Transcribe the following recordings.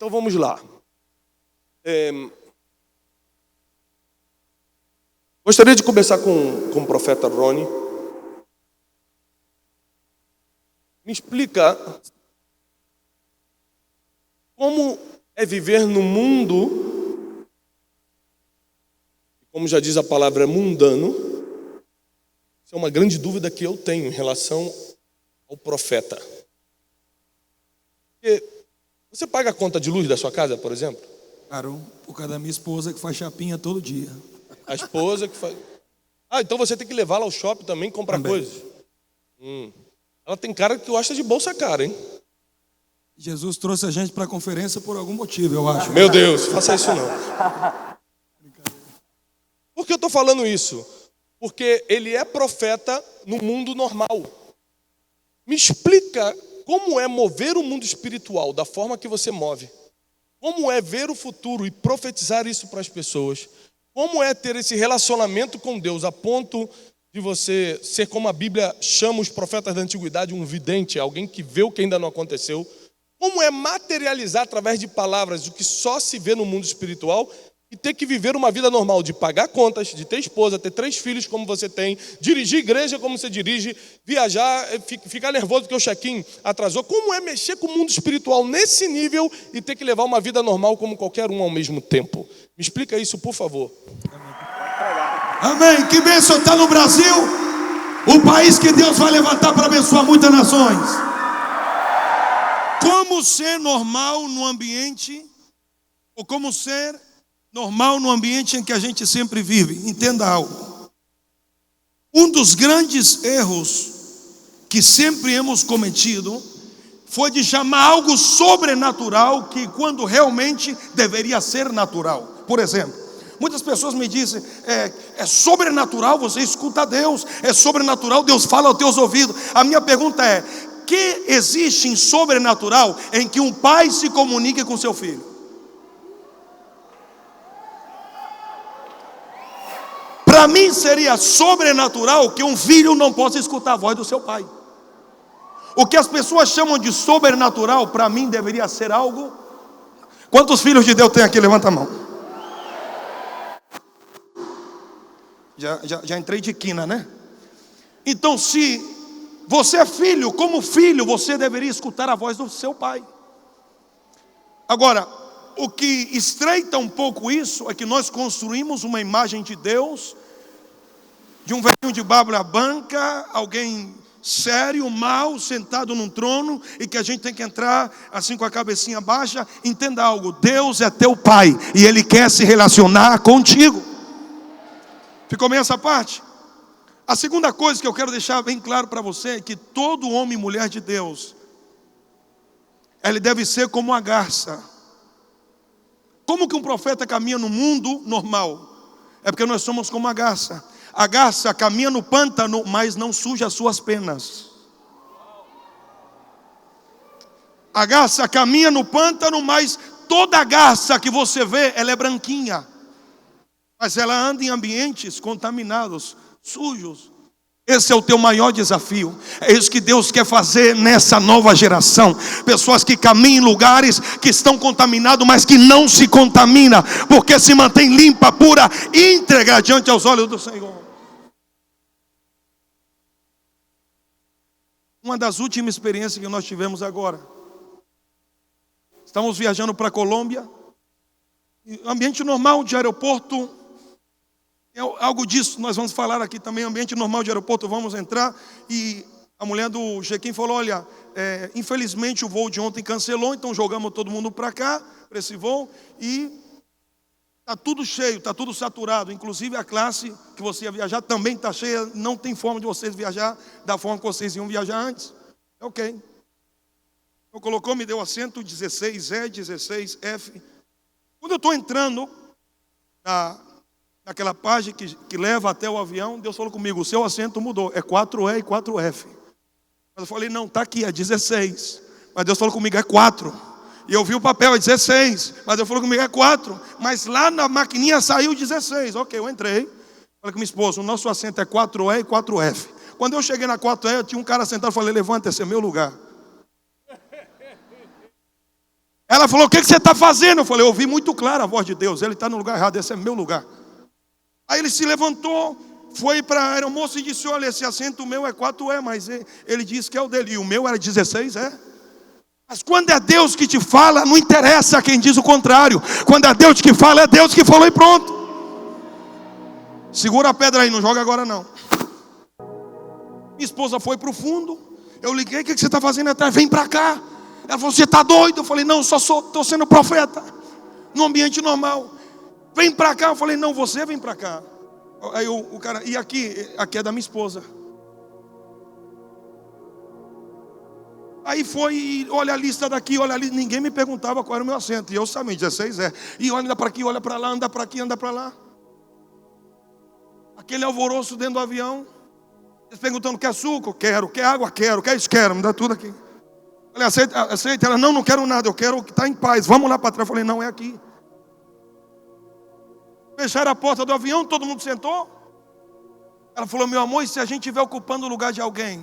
Então vamos lá. Gostaria de começar com o profeta Rony. Me explica como é viver no mundo, como já diz a palavra, mundano. Isso é uma grande dúvida que eu tenho em relação ao profeta. Porque você paga a conta de luz da sua casa, por exemplo? Claro, por causa da minha esposa que faz chapinha todo dia. A esposa que faz... então você tem que levá-la ao shopping também, comprar Também. coisas. Ela tem cara que gosta de bolsa cara, hein? Jesus trouxe a gente para a conferência por algum motivo, eu acho. Meu Deus, faça isso não. Por que eu estou falando isso? Porque ele é profeta no mundo normal. Me explica como é mover o mundo espiritual da forma que você move. Como é ver o futuro e profetizar isso para as pessoas. Como é ter esse relacionamento com Deus a ponto de você ser, como a Bíblia chama os profetas da antiguidade, um vidente, alguém que vê o que ainda não aconteceu. Como é materializar através de palavras o que só se vê no mundo espiritual e ter que viver uma vida normal, de pagar contas, de ter esposa, ter 3 filhos como você tem, dirigir igreja como você dirige, viajar, ficar nervoso porque o check-in atrasou. Como é mexer com o mundo espiritual nesse nível e ter que levar uma vida normal como qualquer um ao mesmo tempo? Me explica isso, por favor. Amém. Que bênção está no Brasil, o país que Deus vai levantar para abençoar muitas nações. Como ser normal no ambiente, ou como ser normal no ambiente em que a gente sempre vive? Entenda algo. Um dos grandes erros que sempre hemos cometido foi de chamar algo sobrenatural que quando realmente deveria ser natural. Por exemplo, muitas pessoas me dizem, é sobrenatural, você escuta Deus, é sobrenatural, Deus fala aos teus ouvidos. A minha pergunta é, que existe em sobrenatural em que um pai se comunique com seu filho? Para mim seria sobrenatural que um filho não possa escutar a voz do seu pai. O que as pessoas chamam de sobrenatural, para mim deveria ser algo... Quantos filhos de Deus tem aqui? Levanta a mão. Já entrei de quina, né? Então, se você é filho, como filho, você deveria escutar a voz do seu pai. Agora, o que estreita um pouco isso é que nós construímos uma imagem de Deus, de um velhinho de barba branca, alguém sério, mau, sentado num trono, e que a gente tem que entrar assim com a cabecinha baixa. Entenda algo, Deus é teu pai e Ele quer se relacionar contigo. Ficou bem essa parte? A segunda coisa que eu quero deixar bem claro para você é que todo homem e mulher de Deus, ele deve ser como a garça. Como que um profeta caminha no mundo normal? É porque nós somos como a garça. A garça caminha no pântano, mas não suja as suas penas. A garça caminha no pântano, mas toda a garça que você vê, ela é branquinha. Mas ela anda em ambientes contaminados, sujos. Esse é o teu maior desafio. É isso que Deus quer fazer nessa nova geração. Pessoas que caminham em lugares que estão contaminados, mas que não se contamina, porque se mantém limpa, pura, íntegra diante aos olhos do Senhor. Uma das últimas experiências que nós tivemos agora, estamos viajando para a Colômbia, ambiente normal de aeroporto. É algo disso, nós vamos falar aqui também, ambiente normal de aeroporto, vamos entrar, e a mulher do check-in falou, olha, infelizmente o voo de ontem cancelou, então jogamos todo mundo para cá, para esse voo, e está tudo cheio, está tudo saturado, inclusive a classe que você ia viajar também está cheia, não tem forma de vocês viajar da forma que vocês iam viajar antes. Ok. Então colocou, me deu assento 16E, 16F. Quando eu estou entrando naquela página que leva até o avião, Deus falou comigo, o seu assento mudou, é 4E e 4F. Mas eu falei, não, está aqui, é 16. Mas Deus falou comigo, é 4. E eu vi o papel, é 16. Mas Deus falou comigo, é 4. Mas lá na maquininha saiu 16. Ok, eu entrei. Falei com minha esposa, o nosso assento é 4E e 4F. Quando eu cheguei na 4E, eu tinha um cara sentado, eu falei, levanta, esse é meu lugar. Ela falou: o que você está fazendo? Eu falei: eu ouvi muito claro a voz de Deus. Ele está no lugar errado, esse é meu lugar. Aí ele se levantou, foi para a aeromoça e disse: olha, esse assento meu é 4E, mas ele disse que é o dele. E o meu era 16, é? Mas quando é Deus que te fala, não interessa quem diz o contrário. Quando é Deus que fala, é Deus que falou e pronto. Segura a pedra aí, não joga agora não. Minha esposa foi para o fundo. Eu liguei: o que você está fazendo atrás? Vem para cá. Ela falou: você está doido? Eu falei: não, estou sendo profeta. No ambiente normal. Vem para cá. Eu falei: não, você vem para cá. Aí o cara: e aqui é da minha esposa. Aí foi, e olha a lista daqui, olha ali. Ninguém me perguntava qual era o meu assento. E eu sabia, 16 é. E olha para aqui, olha para lá, anda para aqui, anda para lá. Aquele alvoroço dentro do avião. Eles perguntando: quer suco? Quero. Quer água? Quero. Quer isso? Quero. Me dá tudo aqui. Falei: aceita. Ela: não quero nada, eu quero estar em paz. Vamos lá para trás. Eu falei: não, é aqui. Fecharam a porta do avião, todo mundo sentou. Ela falou: meu amor, e se a gente estiver ocupando o lugar de alguém?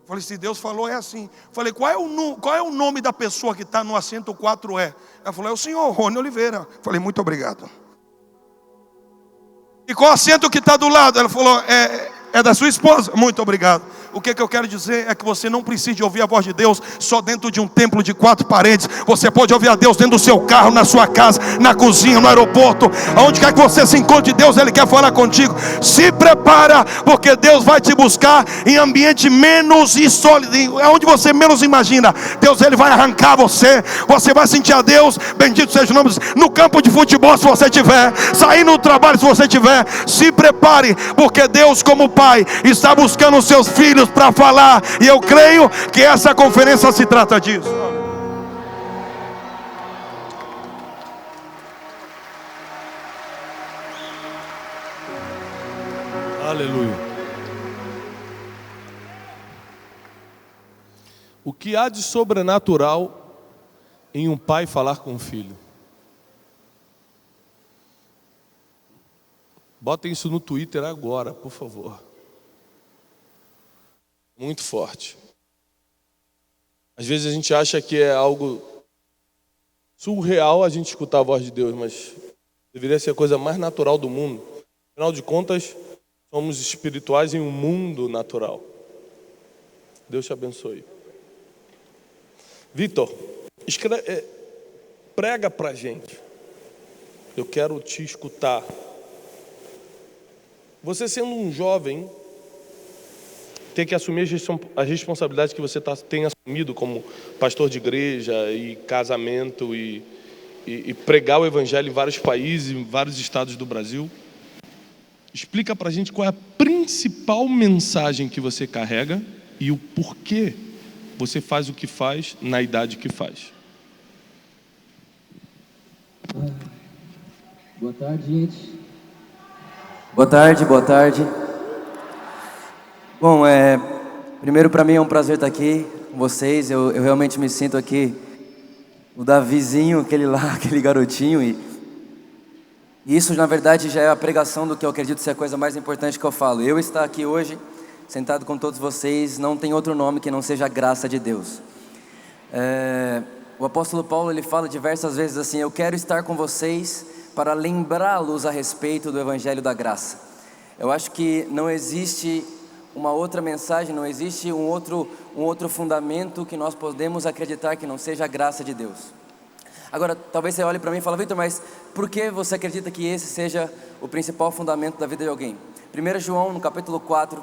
Eu falei: se Deus falou, é assim. Eu falei: qual é o nome da pessoa que está no assento 4E? Ela falou: é o senhor Rony Oliveira. Eu falei: muito obrigado. E qual assento que está do lado? Ela falou: é da sua esposa. Muito obrigado. O que eu quero dizer é que você não precisa ouvir a voz de Deus só dentro de um templo de 4 paredes. Você pode ouvir a Deus dentro do seu carro, na sua casa, na cozinha, no aeroporto. Aonde quer que você se encontre, Deus, Ele quer falar contigo. Se prepara, porque Deus vai te buscar em ambiente menos insólito, onde você menos imagina. Deus, Ele vai arrancar você. Você vai sentir a Deus, bendito seja o nome, no campo de futebol, se você tiver, saindo do trabalho, se você tiver. Se prepare, porque Deus, como Pai, está buscando os seus filhos para falar, e eu creio que essa conferência se trata disso. Aleluia. O que há de sobrenatural em um pai falar com um filho? Botem isso no Twitter agora, por favor. Muito forte. Às vezes a gente acha que é algo surreal a gente escutar a voz de Deus, mas deveria ser a coisa mais natural do mundo. Afinal de contas, somos espirituais em um mundo natural. Deus te abençoe. Vitor, prega pra gente. Eu quero te escutar. Você sendo um jovem, ter que assumir as responsabilidades que você tem assumido como pastor de igreja e casamento e pregar o evangelho em vários países, em vários estados do Brasil. Explica pra gente qual é a principal mensagem que você carrega e o porquê você faz o que faz na idade que faz. Boa tarde, gente. Boa tarde. Bom, primeiro para mim é um prazer estar aqui com vocês. Eu realmente me sinto aqui o Davizinho, aquele garotinho. E isso, na verdade, já é a pregação do que eu acredito ser a coisa mais importante que eu falo. Eu estar aqui hoje, sentado com todos vocês, não tem outro nome que não seja a graça de Deus. O apóstolo Paulo, ele fala diversas vezes assim: eu quero estar com vocês para lembrá-los a respeito do evangelho da graça. Eu acho que não existe uma outra mensagem, não existe um outro fundamento que nós podemos acreditar que não seja a graça de Deus. Agora, talvez você olhe para mim e fale: Vitor, mas por que você acredita que esse seja o principal fundamento da vida de alguém? 1 João, no capítulo 4,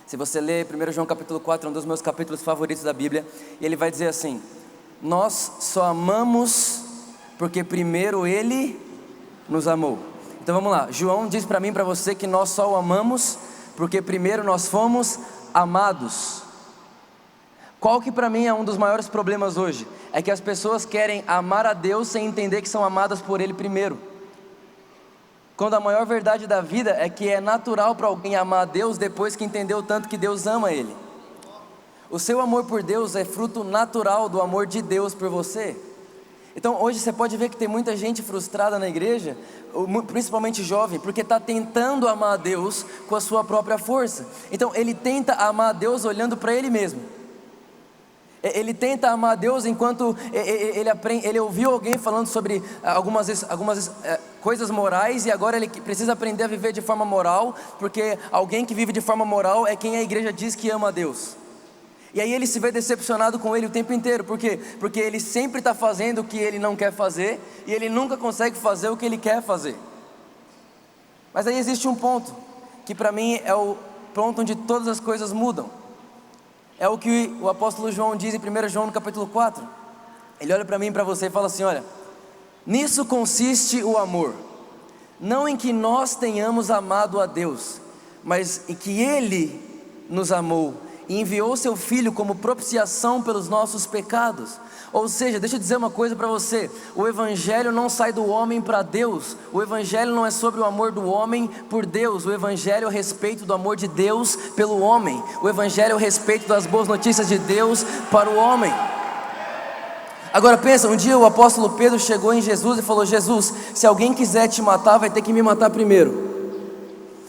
se você ler 1 João capítulo 4, é um dos meus capítulos favoritos da Bíblia, e ele vai dizer assim: nós só amamos porque primeiro Ele nos amou. Então vamos lá, João diz para mim e para você que nós só o amamos porque primeiro nós fomos amados. Qual que para mim é um dos maiores problemas hoje? É que as pessoas querem amar a Deus sem entender que são amadas por Ele primeiro. Quando a maior verdade da vida é que é natural para alguém amar a Deus depois que entendeu o tanto que Deus ama Ele. O seu amor por Deus é fruto natural do amor de Deus por você. Então hoje você pode ver que tem muita gente frustrada na igreja, principalmente jovem, porque está tentando amar a Deus com a sua própria força. Então ele tenta amar a Deus olhando para ele mesmo. Ele tenta amar a Deus enquanto ele ouviu alguém falando sobre algumas coisas morais, e agora ele precisa aprender a viver de forma moral, porque alguém que vive de forma moral é quem a igreja diz que ama a Deus. E aí ele se vê decepcionado com ele o tempo inteiro. Por quê? Porque ele sempre está fazendo o que ele não quer fazer, e ele nunca consegue fazer o que ele quer fazer. Mas aí existe um ponto, que para mim é o ponto onde todas as coisas mudam. É o que o apóstolo João diz em 1 João no capítulo 4. Ele olha para mim e para você e fala assim: olha, nisso consiste o amor, não em que nós tenhamos amado a Deus, mas em que Ele nos amou e enviou seu Filho como propiciação pelos nossos pecados. Ou seja, deixa eu dizer uma coisa para você: o Evangelho não sai do homem para Deus. O Evangelho não é sobre o amor do homem por Deus. O Evangelho é o respeito do amor de Deus pelo homem. O Evangelho é o respeito das boas notícias de Deus para o homem. Agora pensa, um dia o apóstolo Pedro chegou em Jesus e falou: Jesus, se alguém quiser te matar, vai ter que me matar primeiro.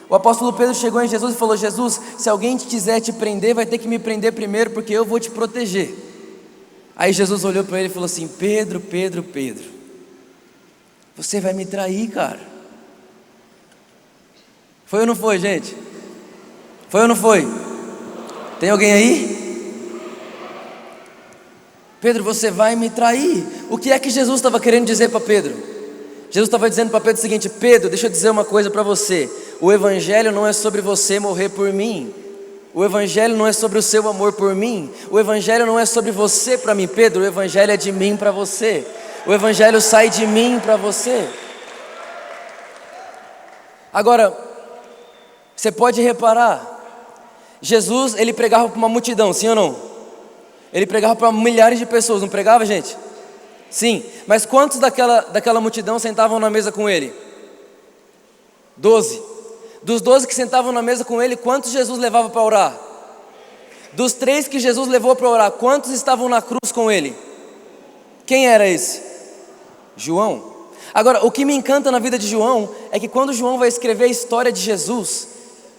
O apóstolo Pedro chegou em Jesus e falou: Jesus, se alguém quiser te prender, vai ter que me prender primeiro, porque eu vou te proteger. Aí Jesus olhou para ele e falou assim: Pedro, Pedro, Pedro, você vai me trair, cara. Foi ou não foi, gente? Foi ou não foi? Tem alguém aí? Pedro, você vai me trair. O que é que Jesus estava querendo dizer para Pedro? Jesus estava dizendo para Pedro o seguinte: Pedro, deixa eu dizer uma coisa para você. O Evangelho não é sobre você morrer por mim. O Evangelho não é sobre o seu amor por mim. O Evangelho não é sobre você para mim, Pedro. O Evangelho é de mim para você. O Evangelho sai de mim para você. Agora, você pode reparar, Jesus, ele pregava para uma multidão, sim ou não? Ele pregava para milhares de pessoas, não pregava, gente? Sim, mas quantos daquela multidão sentavam na mesa com ele? 12. Dos 12 que sentavam na mesa com ele, quantos Jesus levava para orar? Dos 3 que Jesus levou para orar, quantos estavam na cruz com ele? Quem era esse? João. Agora, o que me encanta na vida de João é que quando João vai escrever a história de Jesus,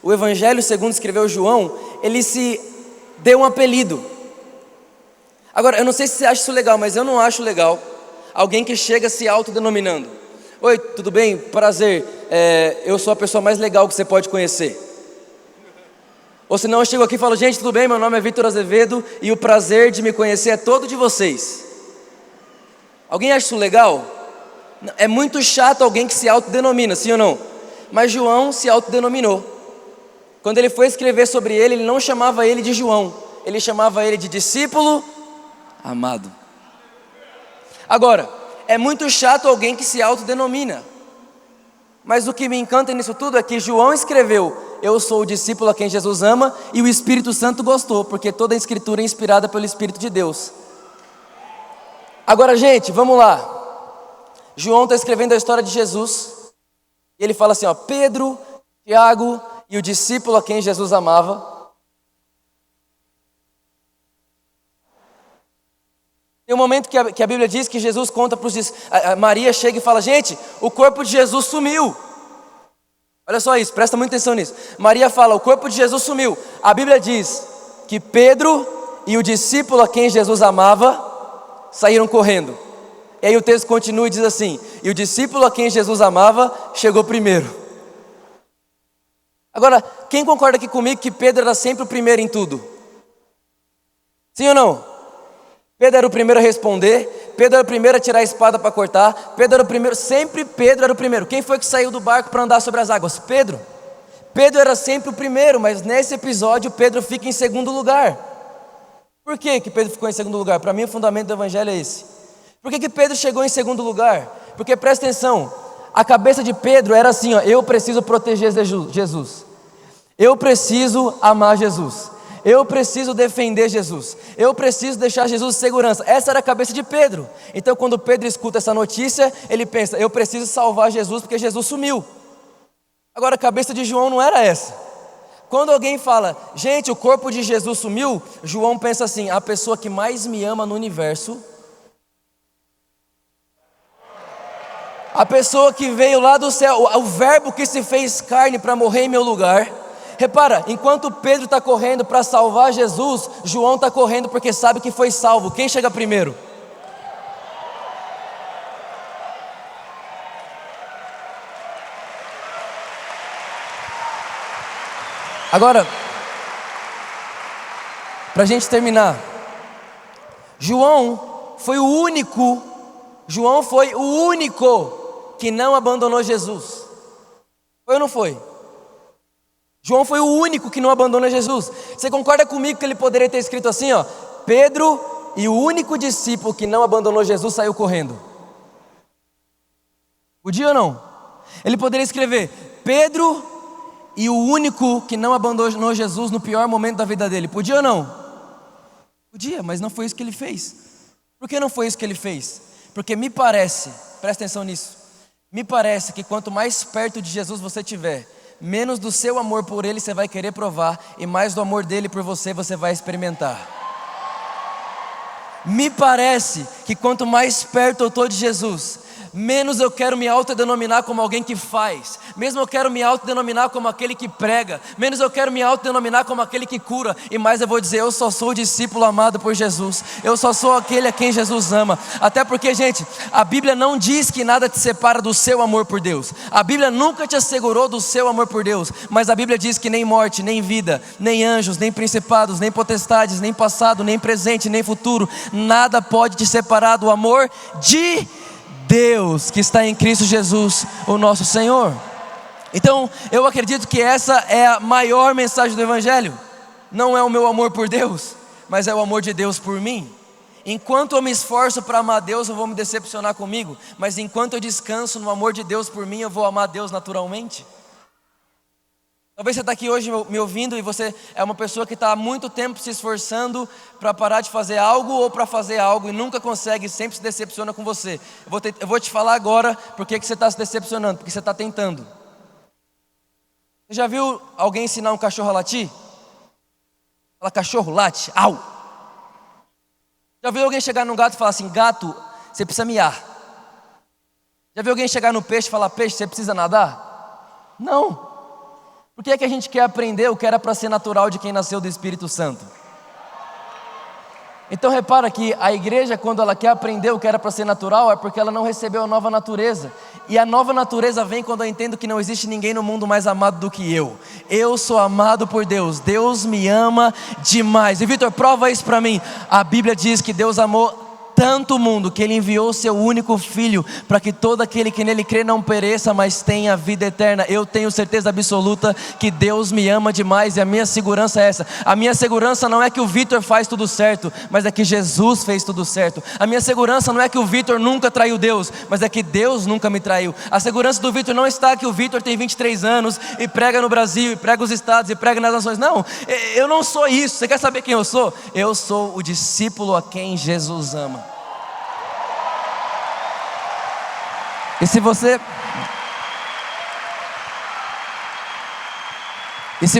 o Evangelho segundo escreveu João, ele se deu um apelido. Agora, eu não sei se você acha isso legal, mas eu não acho legal alguém que chega se autodenominando: oi, tudo bem? Prazer, eu sou a pessoa mais legal que você pode conhecer. Ou senão eu chego aqui e falo: gente, tudo bem? Meu nome é Vitor Azevedo e o prazer de me conhecer é todo de vocês. Alguém acha isso legal? É muito chato alguém que se autodenomina, sim ou não? Mas João se autodenominou. Quando ele foi escrever sobre ele, ele não chamava ele de João, ele chamava ele de discípulo amado. Agora, é muito chato alguém que se autodenomina. Mas o que me encanta nisso tudo é que João escreveu: eu sou o discípulo a quem Jesus ama, e o Espírito Santo gostou, porque toda a escritura é inspirada pelo Espírito de Deus. Agora, gente, vamos lá. João está escrevendo a história de Jesus, e ele fala assim, ó: Pedro, Tiago e o discípulo a quem Jesus amava. Tem um momento que a Bíblia diz que Jesus conta para os discípulos, Maria chega e fala: gente, o corpo de Jesus sumiu. Olha só isso, presta muita atenção nisso. Maria fala: o corpo de Jesus sumiu. A Bíblia diz que Pedro e o discípulo a quem Jesus amava saíram correndo. E aí o texto continua e diz assim: e o discípulo a quem Jesus amava chegou primeiro. Agora, quem concorda aqui comigo que Pedro era sempre o primeiro em tudo? Sim ou não? Pedro era o primeiro a responder, Pedro era o primeiro a tirar a espada para cortar, Pedro era o primeiro, sempre Pedro era o primeiro. Quem foi que saiu do barco para andar sobre as águas? Pedro. Pedro era sempre o primeiro, mas nesse episódio Pedro fica em segundo lugar. Por que Pedro ficou em segundo lugar? Para mim o fundamento do evangelho é esse. Por que Pedro chegou em segundo lugar? Porque presta atenção, a cabeça de Pedro era assim, ó: eu preciso proteger Jesus, eu preciso amar Jesus, eu preciso defender Jesus, eu preciso deixar Jesus em segurança. Essa era a cabeça de Pedro. Então quando Pedro escuta essa notícia, ele pensa: eu preciso salvar Jesus porque Jesus sumiu. Agora a cabeça de João não era essa. Quando alguém fala: gente, o corpo de Jesus sumiu, João pensa assim: a pessoa que mais me ama no universo, a pessoa que veio lá do céu, o verbo que se fez carne para morrer em meu lugar, Repara, enquanto Pedro está correndo para salvar Jesus, João está correndo porque sabe que foi salvo. Quem chega primeiro? Agora, para a gente terminar, João foi o único que não abandonou Jesus. Foi ou não foi? João foi o único que não abandonou Jesus. Você concorda comigo que ele poderia ter escrito assim, ó: Pedro e o único discípulo que não abandonou Jesus saiu correndo? Podia ou não? Ele poderia escrever: Pedro e o único que não abandonou Jesus no pior momento da vida dele. Podia ou não? Podia, mas não foi isso que ele fez. Por que não foi isso que ele fez? Porque me parece, presta atenção nisso, me parece que quanto mais perto de Jesus você estiver, menos do seu amor por ele você vai querer provar, e mais do amor dele por você vai experimentar. Me parece que quanto mais perto eu estou de Jesus, menos eu quero me autodenominar como alguém que faz, mesmo eu quero me autodenominar como aquele que prega, menos eu quero me autodenominar como aquele que cura, e mais eu vou dizer: eu só sou o discípulo amado por Jesus, eu só sou aquele a quem Jesus ama. Até porque, gente, a Bíblia não diz que nada te separa do seu amor por Deus, a Bíblia nunca te assegurou do seu amor por Deus, mas a Bíblia diz que nem morte, nem vida, nem anjos, nem principados, nem potestades, nem passado, nem presente, nem futuro, nada pode te separar do amor de Deus que está em Cristo Jesus, o nosso Senhor. Então, eu acredito que essa é a maior mensagem do Evangelho. Não é o meu amor por Deus, mas é o amor de Deus por mim. Enquanto eu me esforço para amar Deus, eu vou me decepcionar comigo, mas enquanto eu descanso no amor de Deus por mim, eu vou amar Deus naturalmente. Talvez você está aqui hoje me ouvindo e você é uma pessoa que está há muito tempo se esforçando para parar de fazer algo ou para fazer algo e nunca consegue, sempre se decepciona com você. Eu vou te falar agora por que você está se decepcionando, porque você está tentando. Você já viu alguém ensinar um cachorro a latir? Fala: cachorro, late, au! Já viu alguém chegar num gato e falar assim: gato, você precisa miar? Já viu alguém chegar no peixe e falar: peixe, você precisa nadar? Não. Por que é que a gente quer aprender o que era para ser natural de quem nasceu do Espírito Santo? Então repara que a igreja, quando ela quer aprender o que era para ser natural, é porque ela não recebeu a nova natureza. E a nova natureza vem quando eu entendo que não existe ninguém no mundo mais amado do que eu. Eu sou amado por Deus, Deus me ama demais. E Vitor, prova isso para mim. A Bíblia diz que Deus amou tanto o mundo que Ele enviou o seu único Filho, para que todo aquele que nele crê não pereça, mas tenha vida eterna. Eu tenho certeza absoluta que Deus me ama demais, e a minha segurança é essa. A minha segurança não é que o Vitor faz tudo certo, mas é que Jesus fez tudo certo. A minha segurança não é que o Vitor nunca traiu Deus, mas é que Deus nunca me traiu. A segurança do Vitor não está que o Vitor tem 23 anos e prega no Brasil, e prega os estados, e prega nas nações. Não, eu não sou isso. Você quer saber quem eu sou? Eu sou o discípulo a quem Jesus ama. E se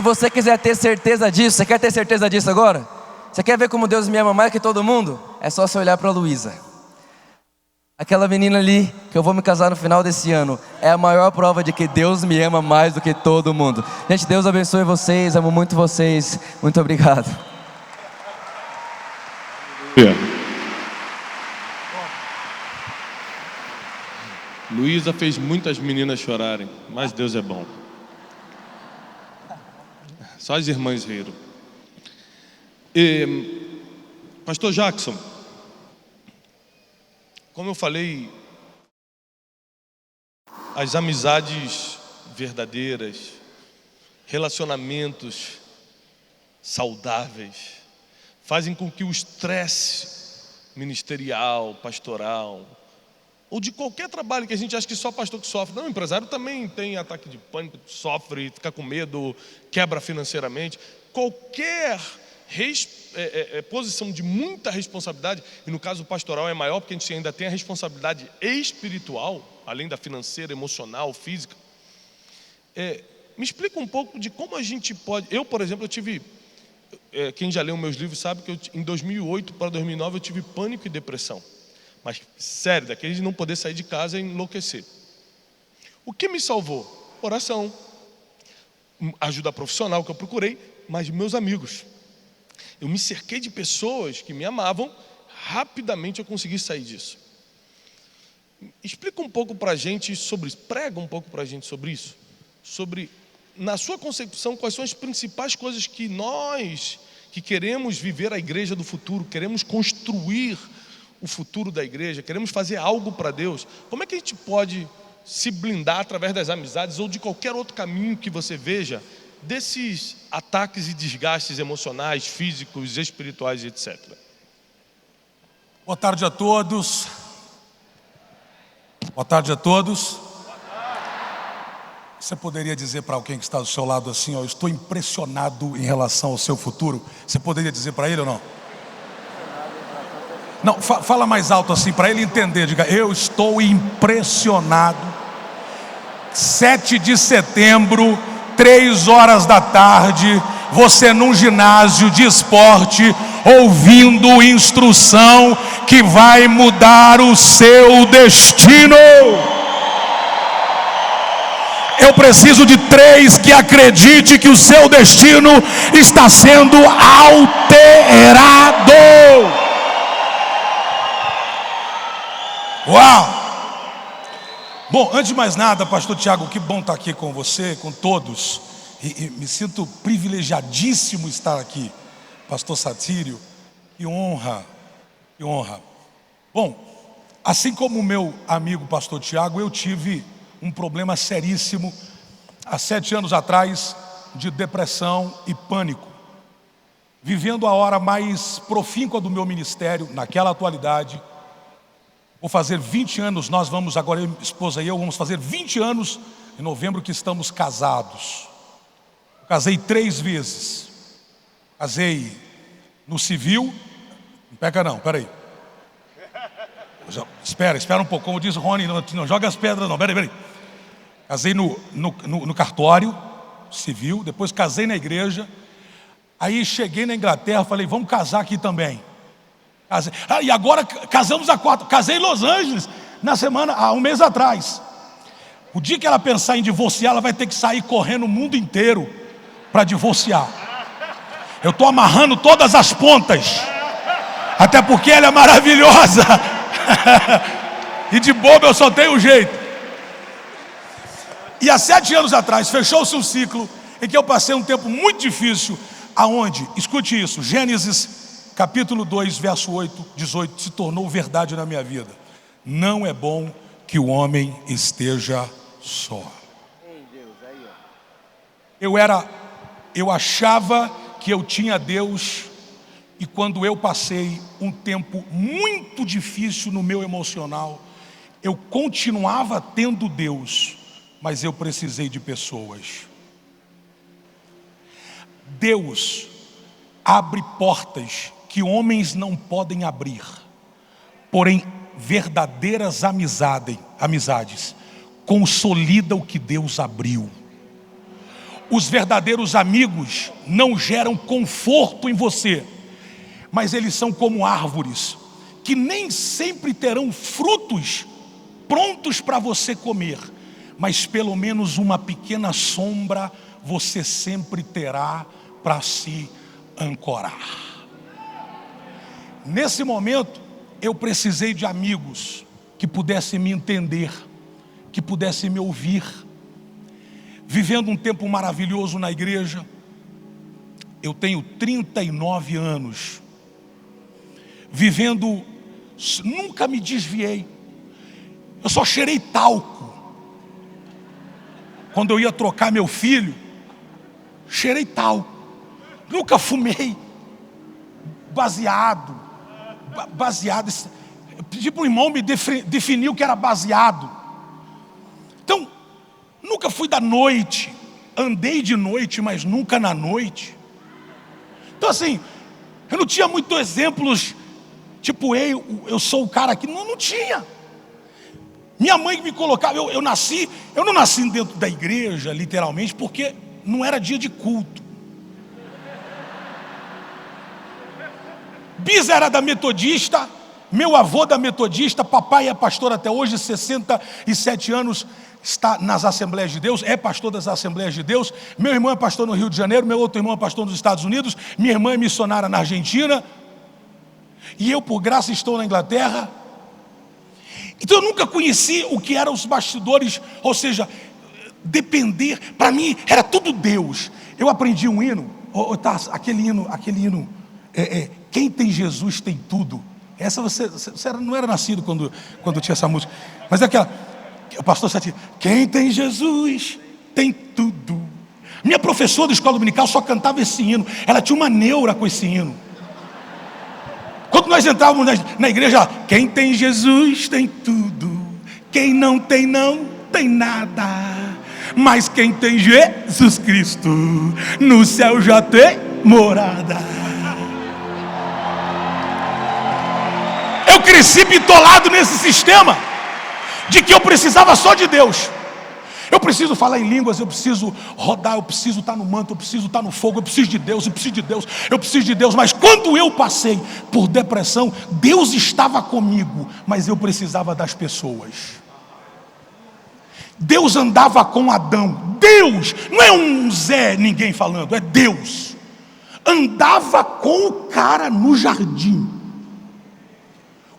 você quiser ter certeza disso, você quer ter certeza disso agora? Você quer ver como Deus me ama mais que todo mundo? É só você olhar para a Luísa. Aquela menina ali, que eu vou me casar no final desse ano, é a maior prova de que Deus me ama mais do que todo mundo. Gente, Deus abençoe vocês, amo muito vocês. Muito obrigado. Luísa fez muitas meninas chorarem, mas Deus é bom. Só as irmãs riram. Pastor Jackson, como eu falei, as amizades verdadeiras, relacionamentos saudáveis, fazem com que o estresse ministerial, pastoral, ou de qualquer trabalho que a gente acha que só pastor que sofre. Não, o empresário também tem ataque de pânico, sofre, fica com medo, quebra financeiramente. Qualquer posição de muita responsabilidade, e no caso pastoral é maior, porque a gente ainda tem a responsabilidade espiritual, além da financeira, emocional, física. Me explica um pouco de como a gente pode... Eu, por exemplo, eu tive... quem já leu meus livros sabe que em 2008 para 2009 eu tive pânico e depressão. Mas sério, daqueles de não poder sair de casa e enlouquecer. O que me salvou? Oração. ajuda profissional que eu procurei, mas meus amigos. Eu me cerquei de pessoas que me amavam, rapidamente eu consegui sair disso. Explica um pouco para a gente sobre isso, prega um pouco para a gente sobre isso, sobre, na sua concepção, quais são as principais coisas que nós, que queremos viver a igreja do futuro, queremos construir o futuro da igreja, queremos fazer algo para Deus, como é que a gente pode se blindar através das amizades ou de qualquer outro caminho que você veja desses ataques e desgastes emocionais, físicos, espirituais, etc. Boa tarde a todos. Boa tarde a todos. Você poderia dizer para alguém que está do seu lado assim, ó, eu estou impressionado em relação ao seu futuro? Você poderia dizer para ele ou não? Não, fala mais alto assim, para ele entender. Diga, eu estou impressionado. 7 de setembro, 3 horas da tarde, você num ginásio de esporte, ouvindo instrução que vai mudar o seu destino. Eu preciso de 3 que acredite que o seu destino está sendo alterado. Uau! Bom, antes de mais nada, pastor Tiago, que bom estar aqui com você, com todos. E me sinto privilegiadíssimo estar aqui. Pastor Satírio, que honra, que honra. Bom, assim como o meu amigo pastor Tiago, eu tive um problema seríssimo há 7 anos atrás de depressão e pânico. Vivendo a hora mais profícua do meu ministério, naquela atualidade. Vou fazer 20 anos, nós vamos agora, minha esposa e eu, vamos fazer 20 anos em novembro que estamos casados. Eu casei 3 vezes. Casei no civil. Não pega não, peraí. Espera um pouco, como diz o Rony, não joga as pedras não, peraí. Casei no cartório civil, depois casei na igreja. Aí cheguei na Inglaterra, falei, vamos casar aqui também. E agora casamos a 4. Casei em Los Angeles há um mês atrás. O dia que ela pensar em divorciar, ela vai ter que sair correndo o mundo inteiro para divorciar. Eu estou amarrando todas as pontas, até porque ela é maravilhosa. E de boba eu só tenho um jeito. E há 7 anos atrás fechou-se um ciclo em que eu passei um tempo muito difícil, aonde, escute isso, Gênesis capítulo 2, verso 18, se tornou verdade na minha vida. Não é bom que o homem esteja só. Eu achava que eu tinha Deus, e quando eu passei um tempo muito difícil no meu emocional, eu continuava tendo Deus, mas eu precisei de pessoas. Deus abre portas que homens não podem abrir, porém verdadeiras amizades consolidam o que Deus abriu. Os verdadeiros amigos não geram conforto em você, mas eles são como árvores que nem sempre terão frutos prontos para você comer, mas pelo menos uma pequena sombra você sempre terá para se ancorar. Nesse momento, eu precisei de amigos que pudessem me entender, que pudessem me ouvir. Vivendo um tempo maravilhoso na igreja, eu tenho 39 anos. Vivendo, nunca me desviei. Eu só cheirei talco. Quando eu ia trocar meu filho, cheirei talco. Nunca fumei baseado. Eu pedi para o irmão me definir o que era baseado. Então, nunca fui da noite. Andei de noite, mas nunca na noite. Então assim, eu não tinha muitos exemplos. Tipo, eu sou o cara que não tinha. Minha mãe me colocava, eu não nasci dentro da igreja, literalmente, porque não era dia de culto. Bisa era da metodista, meu avô da metodista, papai é pastor até hoje, 67 anos está nas Assembleias de Deus, é pastor das Assembleias de Deus. Meu irmão é pastor no Rio de Janeiro, meu outro irmão é pastor nos Estados Unidos, minha irmã é missionária na Argentina, e eu, por graça, estou na Inglaterra. Então eu nunca conheci o que eram os bastidores, ou seja, depender. Para mim era tudo Deus. Eu aprendi um hino, aquele hino, quem tem Jesus tem tudo. Essa você não era nascido quando tinha essa música, mas é aquela, o pastor Sati, quem tem Jesus tem tudo. Minha professora da escola dominical só cantava esse hino, ela tinha uma neura com esse hino. Quando nós entrávamos na igreja, quem tem Jesus tem tudo, quem não tem nada, mas quem tem Jesus Cristo no céu já tem morada. Eu cresci bitolado nesse sistema de que eu precisava só de Deus. Eu preciso falar em línguas, eu preciso rodar, eu preciso estar no manto, eu preciso estar no fogo, eu preciso de Deus, eu preciso de Deus, eu preciso de Deus. Mas quando eu passei por depressão, Deus estava comigo, mas eu precisava das pessoas. Deus andava com Adão. Deus, não é um Zé ninguém falando, é Deus. Andava com o cara no jardim.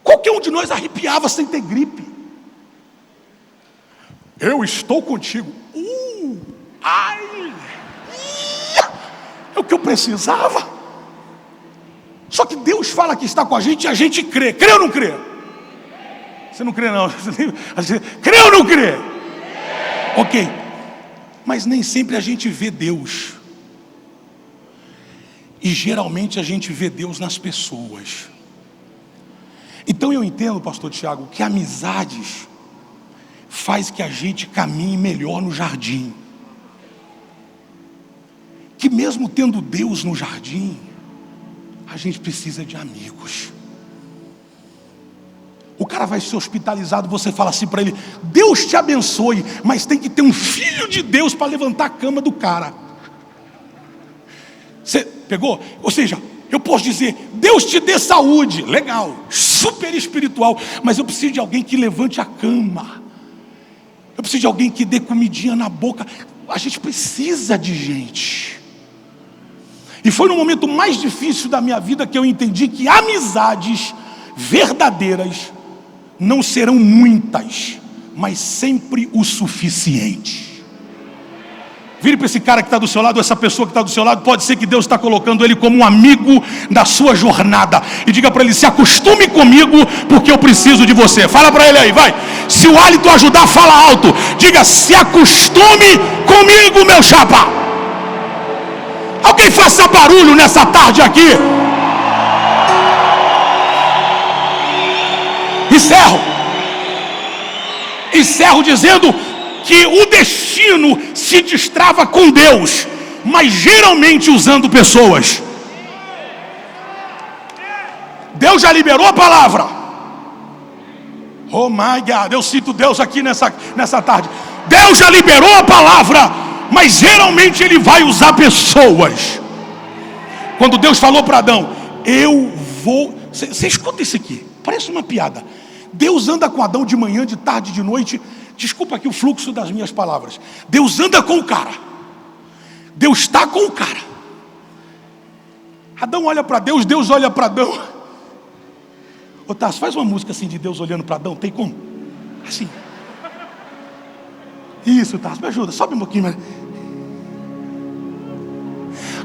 Qualquer um de nós arrepiava sem ter gripe. Eu estou contigo. É o que eu precisava. Só que Deus fala que está com a gente e a gente crê. Crê ou não crê? Você não crê não. Crê ou não crê? Ok. Mas nem sempre a gente vê Deus. E geralmente a gente vê Deus nas pessoas. Então eu entendo, pastor Tiago, que amizades faz que a gente caminhe melhor no jardim. Que mesmo tendo Deus no jardim, a gente precisa de amigos. O cara vai ser hospitalizado, você fala assim para ele, Deus te abençoe, mas tem que ter um filho de Deus para levantar a cama do cara. Você pegou? Ou seja, eu posso dizer, Deus te dê saúde, legal, super espiritual, mas eu preciso de alguém que levante a cama. Eu preciso de alguém que dê comidinha na boca. A gente precisa de gente. E foi no momento mais difícil da minha vida que eu entendi que amizades verdadeiras não serão muitas, mas sempre o suficiente. Vire para esse cara que está do seu lado, essa pessoa que está do seu lado, pode ser que Deus está colocando ele como um amigo da sua jornada, e diga para ele, se acostume comigo, porque eu preciso de você. Fala para ele aí, vai. Se o hálito ajudar, fala alto. Diga, se acostume comigo, meu chapa. Alguém faça barulho nessa tarde aqui. Encerro dizendo que o destino se destrava com Deus, mas geralmente usando pessoas. Deus já liberou a palavra. Oh my God, eu cito Deus aqui nessa tarde. Deus já liberou a palavra, mas geralmente Ele vai usar pessoas. Quando Deus falou para Adão, eu vou... Você escuta isso aqui, parece uma piada. Deus anda com Adão de manhã, de tarde, de noite. Desculpa aqui o fluxo das minhas palavras. Deus anda com o cara. Deus está com o cara. Adão olha para Deus, Deus olha para Adão. Ô Tassi, faz uma música assim de Deus olhando para Adão, tem como? Assim. Isso, Tassi, me ajuda, sobe um pouquinho mais.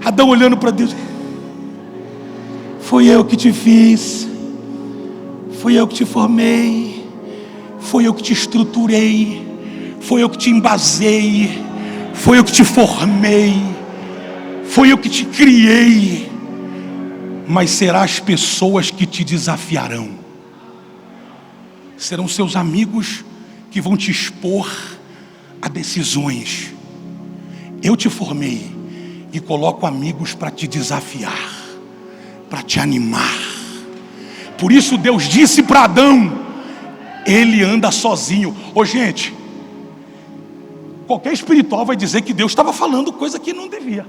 Adão olhando para Deus. Fui eu que te fiz. Fui eu que te formei. Foi eu que te estruturei, foi eu que te embasei, foi eu que te formei, foi eu que te criei. Mas serão as pessoas que te desafiarão. Serão seus amigos que vão te expor a decisões. Eu te formei e coloco amigos para te desafiar, para te animar. Por isso Deus disse para Adão, ele anda sozinho. Ô gente, qualquer espiritual vai dizer que Deus estava falando coisa que não devia.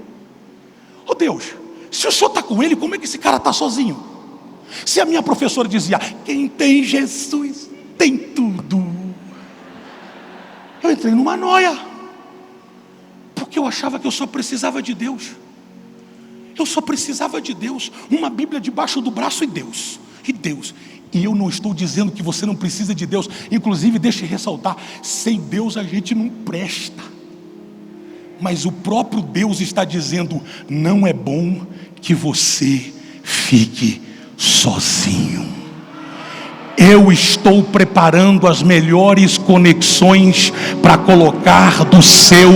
Ô Deus, se o Senhor está com ele, como é que esse cara está sozinho? Se a minha professora dizia, quem tem Jesus tem tudo. Eu entrei numa noia, porque eu achava que eu só precisava de Deus. Eu só precisava de Deus, uma Bíblia debaixo do braço e Deus. E eu não estou dizendo que você não precisa de Deus. Inclusive, deixe ressaltar, sem Deus a gente não presta. Mas o próprio Deus está dizendo, não é bom que você fique sozinho. Eu estou preparando as melhores conexões para colocar do seu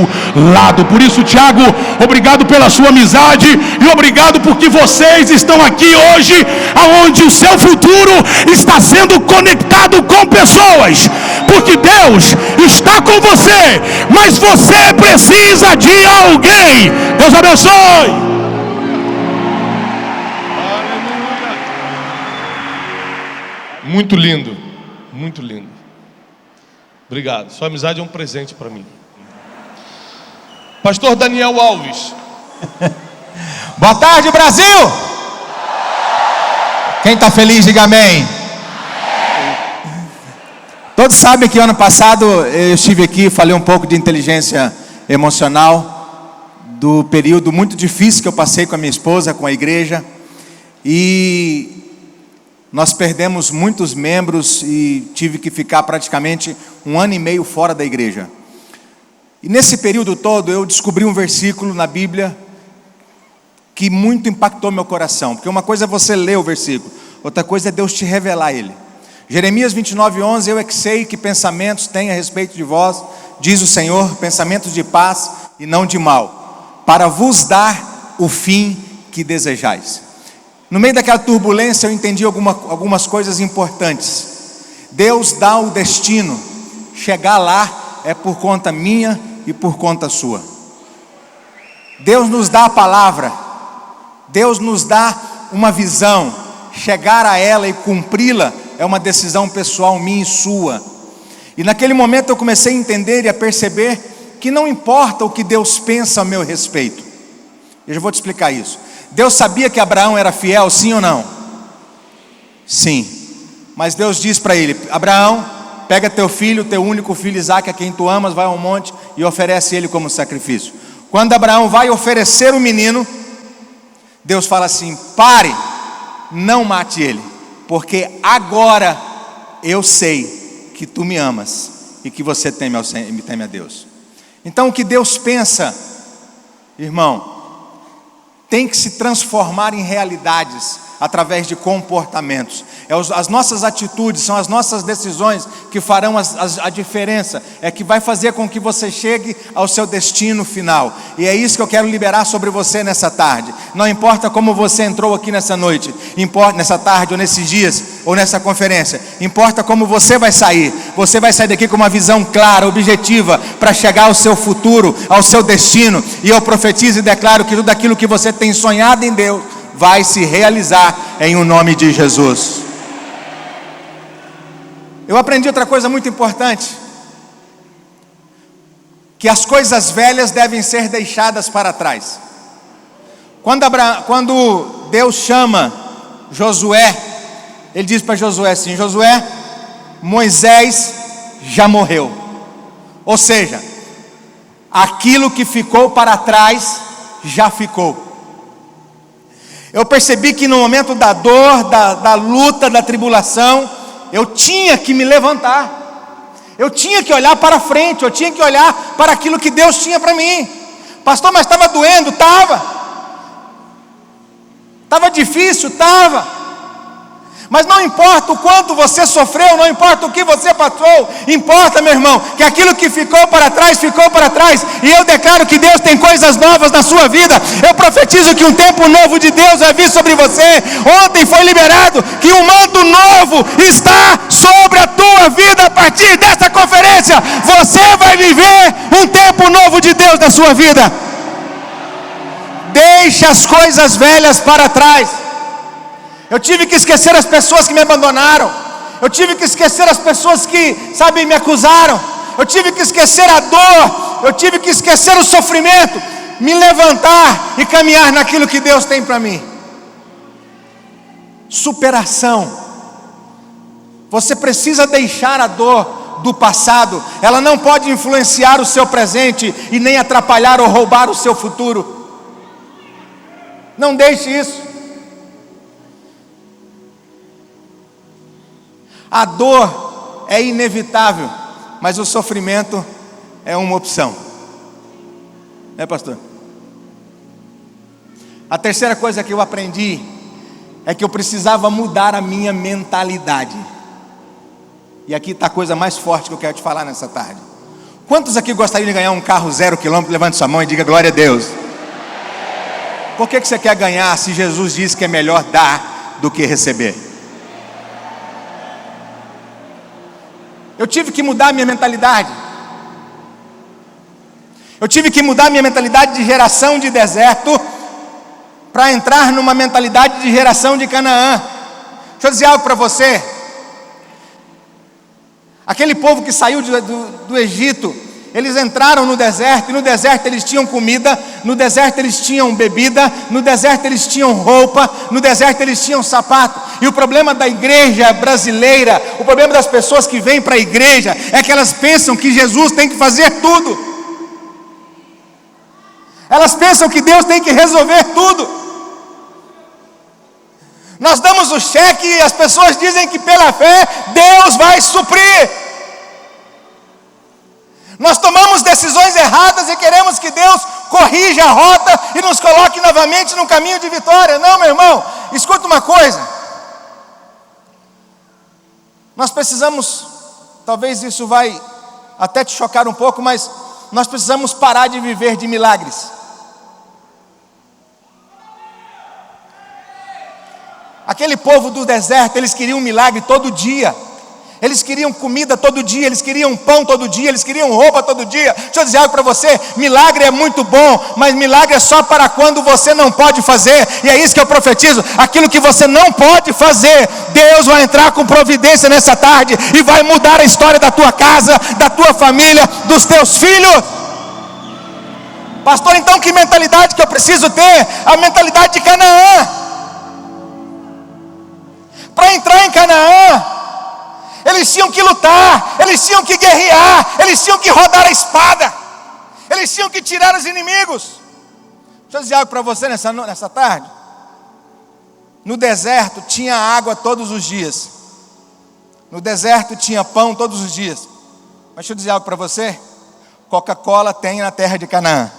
lado. Por isso, Tiago, obrigado pela sua amizade e obrigado porque vocês estão aqui hoje, aonde o seu futuro está sendo conectado com pessoas. Porque Deus está com você, mas você precisa de alguém. Deus abençoe. Muito lindo, muito lindo. Obrigado. Sua amizade é um presente para mim. Pastor Daniel Alves. Boa tarde, Brasil. Quem está feliz, diga amém. Todos sabem que ano passado eu estive aqui, falei um pouco de inteligência emocional, do período muito difícil que eu passei com a minha esposa, com a igreja, e nós perdemos muitos membros e tive que ficar praticamente 1 ano e meio fora da igreja. E nesse período todo eu descobri um versículo na Bíblia que muito impactou meu coração. Porque uma coisa é você ler o versículo, outra coisa é Deus te revelar ele. Jeremias 29:11, eu é que sei que pensamentos tenho a respeito de vós, diz o Senhor, pensamentos de paz e não de mal, para vos dar o fim que desejais. No meio daquela turbulência eu entendi algumas coisas importantes. Deus dá o destino, chegar lá é por conta minha e por conta sua. Deus nos dá a palavra, Deus nos dá uma visão, chegar a ela e cumpri-la é uma decisão pessoal minha e sua. E naquele momento eu comecei a entender e a perceber que não importa o que Deus pensa a meu respeito. Eu já vou te explicar isso. Deus sabia que Abraão era fiel, sim ou não? Sim. Mas Deus diz para ele, Abraão, pega teu filho, teu único filho Isaque, a quem tu amas, vai ao monte e oferece ele como sacrifício. Quando Abraão vai oferecer o menino, Deus fala assim, pare, não mate ele, porque agora eu sei que tu me amas e que você teme a Deus. Então o que Deus pensa, irmão, tem que se transformar em realidades através de comportamentos. As nossas atitudes, são as nossas decisões que farão a diferença, é que vai fazer com que você chegue ao seu destino final. E é isso que eu quero liberar sobre você nessa tarde. Não importa como você entrou aqui nessa noite, importa nessa tarde ou nesses dias ou nessa conferência, importa como você vai sair. Você vai sair daqui com uma visão clara, objetiva, para chegar ao seu futuro, ao seu destino. E eu profetizo e declaro que tudo aquilo que você tem sonhado em Deus vai se realizar em o nome de Jesus. Eu aprendi outra coisa muito importante, que as coisas velhas devem ser deixadas para trás. Quando Deus chama Josué, Ele diz para Josué assim, Josué, Moisés já morreu. Ou seja, aquilo que ficou para trás, já ficou. Eu percebi que no momento da dor, da luta, da tribulação, eu tinha que me levantar, eu tinha que olhar para frente, eu tinha que olhar para aquilo que Deus tinha para mim. Pastor, mas estava doendo? Estava difícil? Estava. Mas não importa o quanto você sofreu, não importa o que você passou, importa, meu irmão, que aquilo que ficou para trás, e eu declaro que Deus tem coisas novas na sua vida. Eu profetizo que um tempo novo de Deus vai vir sobre você. Ontem foi liberado que um manto novo está sobre a tua vida a partir desta conferência. Você vai viver um tempo novo de Deus na sua vida. Deixe as coisas velhas para trás. Eu tive que esquecer as pessoas que me abandonaram. Eu tive que esquecer as pessoas que, me acusaram. Eu tive que esquecer a dor. Eu tive que esquecer o sofrimento. Me levantar e caminhar naquilo que Deus tem para mim. Superação. Você precisa deixar a dor. do passado, ela não pode influenciar o seu presente e nem atrapalhar ou roubar o seu futuro. Não deixe isso. A dor é inevitável, mas o sofrimento é uma opção. Pastor? A terceira coisa que eu aprendi é que eu precisava mudar a minha mentalidade. E aqui está a coisa mais forte que eu quero te falar nessa tarde. Quantos aqui gostariam de ganhar um carro 0 km? Levante sua mão e diga glória a Deus. Por que você quer ganhar se Jesus disse que é melhor dar do que receber? Eu tive que mudar a minha mentalidade. Eu tive que mudar a minha mentalidade de geração de deserto para entrar numa mentalidade de geração de Canaã. Deixa eu dizer algo para você. Aquele povo que saiu do Egito, eles entraram no deserto, e no deserto eles tinham comida, no deserto eles tinham bebida, no deserto eles tinham roupa, no deserto eles tinham sapato. E o problema da igreja brasileira, o problema das pessoas que vêm para a igreja, é que elas pensam que Jesus tem que fazer tudo. Elas pensam que Deus tem que resolver tudo. Nós damos o cheque e as pessoas dizem que pela fé Deus vai suprir. Nós tomamos decisões erradas e queremos que Deus corrija a rota e nos coloque novamente no caminho de vitória. Não, meu irmão, escuta uma coisa. Nós precisamos, talvez isso vai até te chocar um pouco, mas nós precisamos parar de viver de milagres. Aquele povo do deserto, eles queriam um milagre todo dia. Eles queriam comida todo dia, eles queriam pão todo dia, eles queriam roupa todo dia. Deixa eu dizer algo para você, milagre é muito bom, mas milagre é só para quando você não pode fazer. E é isso que eu profetizo, aquilo que você não pode fazer, Deus vai entrar com providência nessa tarde e vai mudar a história da tua casa, da tua família, dos teus filhos. Pastor, então que mentalidade que eu preciso ter? A mentalidade de Canaã. Para entrar em Canaã, eles tinham que lutar, eles tinham que guerrear, eles tinham que rodar a espada, eles tinham que tirar os inimigos. Deixa eu dizer algo para você nessa tarde. No deserto tinha água todos os dias, no deserto tinha pão todos os dias. Mas deixa eu dizer algo para você, Coca-Cola tem na terra de Canaã,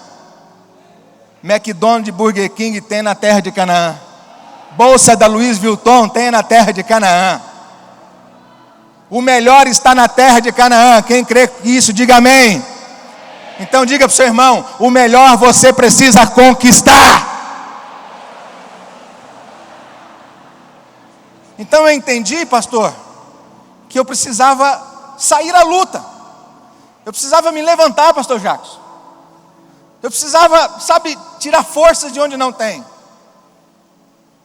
McDonald's, Burger King tem na terra de Canaã, bolsa da Louis Vuitton tem na terra de Canaã. O melhor está na terra de Canaã. Quem crê nisso, diga amém. Então diga para o seu irmão, o melhor você precisa conquistar. Então eu entendi, pastor, que eu precisava sair à luta. Eu precisava me levantar, pastor Jacques. Eu precisava, tirar forças de onde não tem,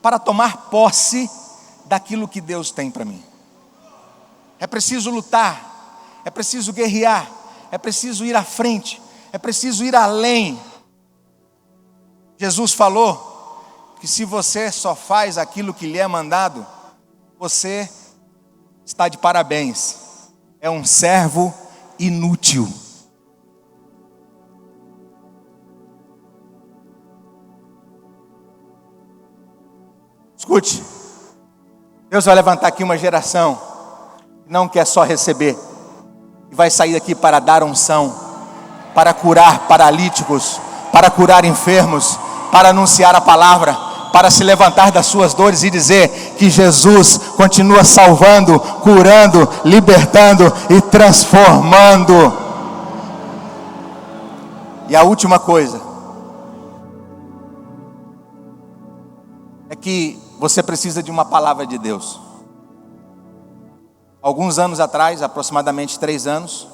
para tomar posse daquilo que Deus tem para mim. É preciso lutar, é preciso guerrear, é preciso ir à frente, é preciso ir além. Jesus falou que se você só faz aquilo que lhe é mandado, você está de parabéns, é um servo inútil. Escute, Deus vai levantar aqui uma geração que não quer só receber, e vai sair daqui para dar unção, para curar paralíticos, para curar enfermos, para anunciar a palavra, para se levantar das suas dores e dizer que Jesus continua salvando, curando, libertando e transformando. E a última coisa é que você precisa de uma palavra de Deus. Alguns anos atrás, aproximadamente 3 anos,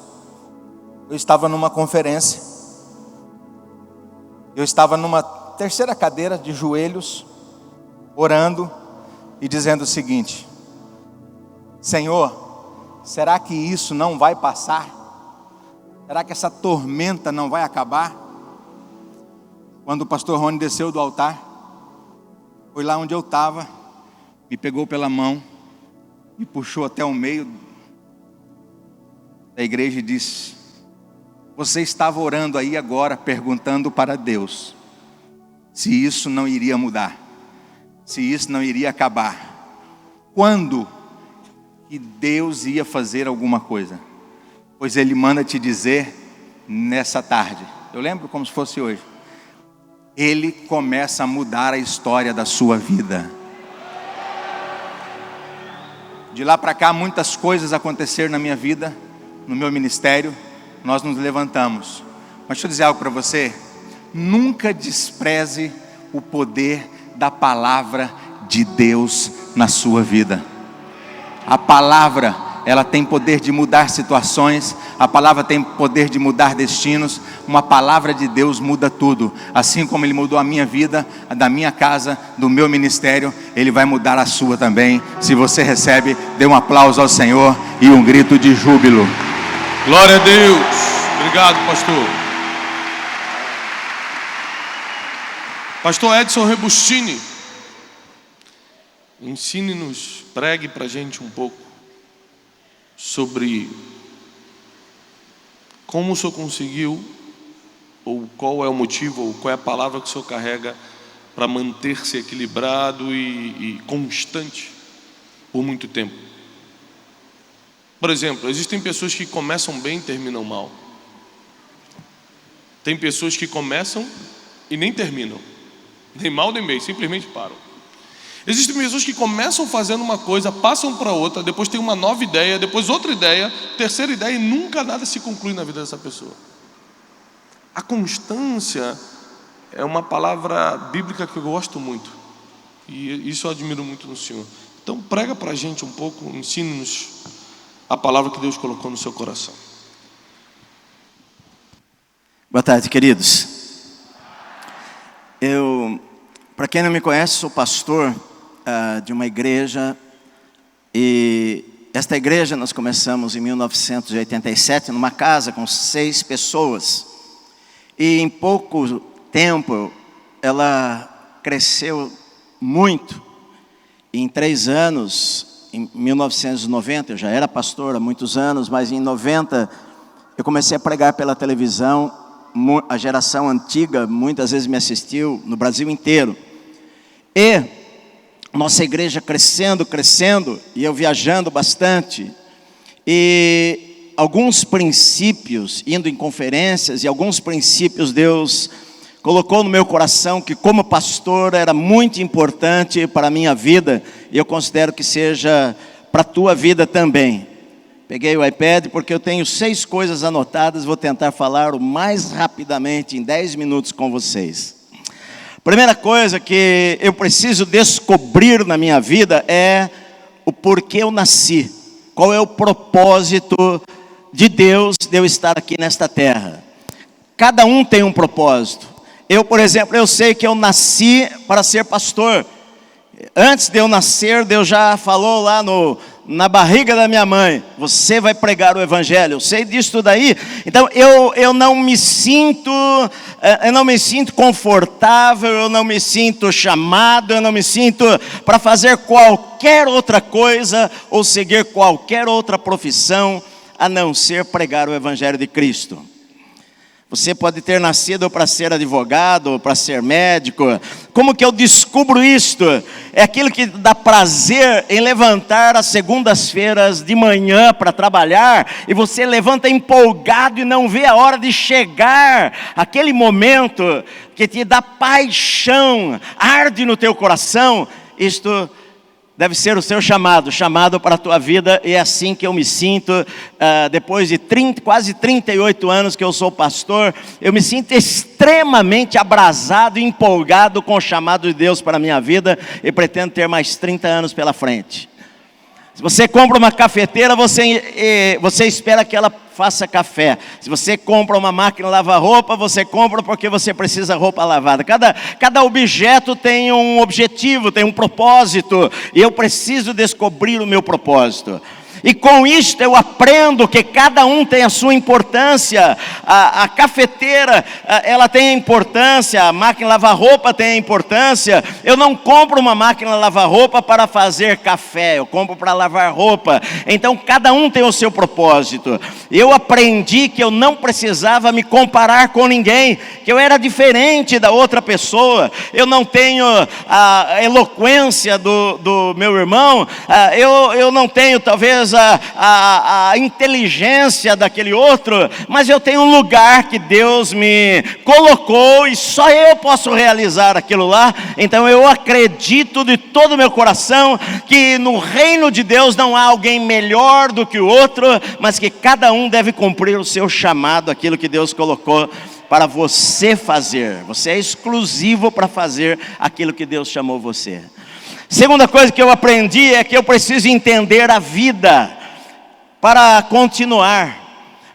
eu estava numa conferência. Eu estava numa terceira cadeira de joelhos, orando e dizendo o seguinte: Senhor, será que isso não vai passar? Será que essa tormenta não vai acabar? Quando o pastor Rony desceu do altar, foi lá onde eu estava, me pegou pela mão, me puxou até o meio da igreja e disse: você estava orando aí agora, perguntando para Deus se isso não iria mudar, se isso não iria acabar. Quando que Deus ia fazer alguma coisa? Pois Ele manda te dizer nessa tarde, eu lembro como se fosse hoje, Ele começa a mudar a história da sua vida. De lá para cá, muitas coisas aconteceram na minha vida, no meu ministério, nós nos levantamos. Mas deixa eu dizer algo para você: nunca despreze o poder da palavra de Deus na sua vida. A palavra, ela tem poder de mudar situações, a palavra tem poder de mudar destinos. Uma palavra de Deus muda tudo. Assim como Ele mudou a minha vida, a da minha casa, do meu ministério, Ele vai mudar a sua também. Se você recebe, dê um aplauso ao Senhor e um grito de júbilo. Glória a Deus. Obrigado, pastor. Pastor Edson Rebustini, ensine-nos, pregue para a gente um pouco sobre como o senhor conseguiu, ou qual é o motivo, ou qual é a palavra que o senhor carrega para manter-se equilibrado e constante por muito tempo. Por exemplo, existem pessoas que começam bem e terminam mal. Tem pessoas que começam e nem terminam, nem mal nem bem, simplesmente param. Existem pessoas que começam fazendo uma coisa, passam para outra, depois tem uma nova ideia, depois outra ideia, terceira ideia, e nunca nada se conclui na vida dessa pessoa. A constância é uma palavra bíblica que eu gosto muito, e isso eu admiro muito no Senhor. Então prega para a gente um pouco, ensine-nos a palavra que Deus colocou no seu coração. Boa tarde, queridos. Para quem não me conhece, sou pastor de uma igreja, e esta igreja nós começamos em 1987 numa casa com 6 pessoas, e em pouco tempo ela cresceu muito. Em 3 anos, em 1990, eu já era pastor há muitos anos, mas em 90 eu comecei a pregar pela televisão. A geração antiga muitas vezes me assistiu no Brasil inteiro, e nossa igreja crescendo, e eu viajando bastante, e alguns princípios, indo em conferências, e alguns princípios Deus colocou no meu coração, que como pastor era muito importante para a minha vida, e eu considero que seja para a tua vida também. Peguei o iPad porque eu tenho 6 coisas anotadas, vou tentar falar o mais rapidamente, em 10 minutos com vocês. Primeira coisa que eu preciso descobrir na minha vida é o porquê eu nasci. Qual é o propósito de Deus de eu estar aqui nesta terra? Cada um tem um propósito. Eu, por exemplo, eu sei que eu nasci para ser pastor. Antes de eu nascer, Deus já falou lá na barriga da minha mãe: você vai pregar o evangelho. Eu sei disso tudo aí. Então eu não me sinto confortável, eu não me sinto chamado, eu não me sinto para fazer qualquer outra coisa ou seguir qualquer outra profissão a não ser pregar o evangelho de Cristo. Você pode ter nascido para ser advogado, para ser médico. Como que eu descubro isto? É aquilo que dá prazer em levantar às segundas-feiras de manhã para trabalhar, e você levanta empolgado e não vê a hora de chegar aquele momento que te dá paixão, arde no teu coração. Isto deve ser o seu chamado para a tua vida, e é assim que eu me sinto, depois de quase 38 anos que eu sou pastor, eu me sinto extremamente abrasado e empolgado com o chamado de Deus para a minha vida, e pretendo ter mais 30 anos pela frente. Se você compra uma cafeteira, você espera que ela faça café. Se você compra uma máquina lava-roupa, você compra porque você precisa roupa lavada. Cada objeto tem um objetivo, tem um propósito, e eu preciso descobrir o meu propósito. E com isto eu aprendo que cada um tem a sua importância. A cafeteira, ela tem a importância, a máquina de lavar roupa tem a importância. Eu não compro uma máquina de lavar roupa para fazer café, eu compro para lavar roupa. Então cada um tem o seu propósito. Eu aprendi que eu não precisava me comparar com ninguém, que eu era diferente da outra pessoa. Eu não tenho a eloquência do meu irmão, eu não tenho talvez a inteligência daquele outro, mas eu tenho um lugar que Deus me colocou e só eu posso realizar aquilo lá. Então eu acredito de todo o meu coração que no reino de Deus não há alguém melhor do que o outro, mas que cada um deve cumprir o seu chamado, aquilo que Deus colocou para você fazer. Você é exclusivo para fazer aquilo que Deus chamou você. Segunda coisa que eu aprendi é que eu preciso entender a vida para continuar.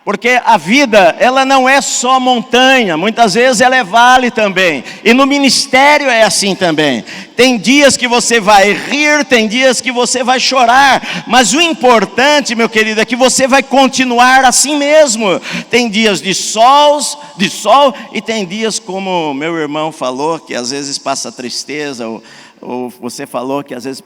Porque a vida, ela não é só montanha, muitas vezes ela é vale também. E no ministério é assim também. Tem dias que você vai rir, tem dias que você vai chorar. Mas o importante, meu querido, é que você vai continuar assim mesmo. Tem dias de sol e tem dias, como meu irmão falou, que às vezes passa tristeza, ou você falou que às vezes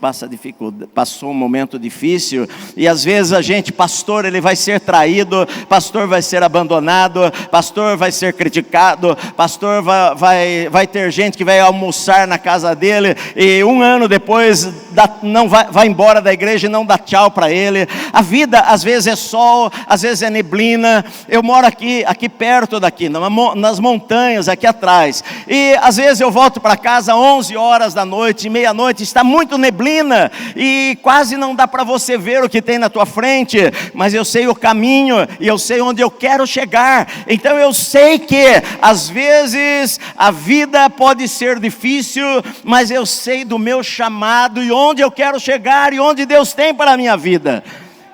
passou um momento difícil, e às vezes a gente, pastor, ele vai ser traído, pastor vai ser abandonado, pastor vai ser criticado, pastor vai ter gente que vai almoçar na casa dele, e um ano depois não vai embora da igreja e não dá tchau para ele. A vida às vezes é sol, às vezes é neblina. Eu moro aqui perto daqui, nas montanhas aqui atrás, e às vezes eu volto para casa 11 horas da noite, meia-noite, está muito neblina e quase não dá para você ver o que tem na tua frente, mas eu sei o caminho e eu sei onde eu quero chegar. Então eu sei que às vezes a vida pode ser difícil, mas eu sei do meu chamado e onde eu quero chegar e onde Deus tem para a minha vida.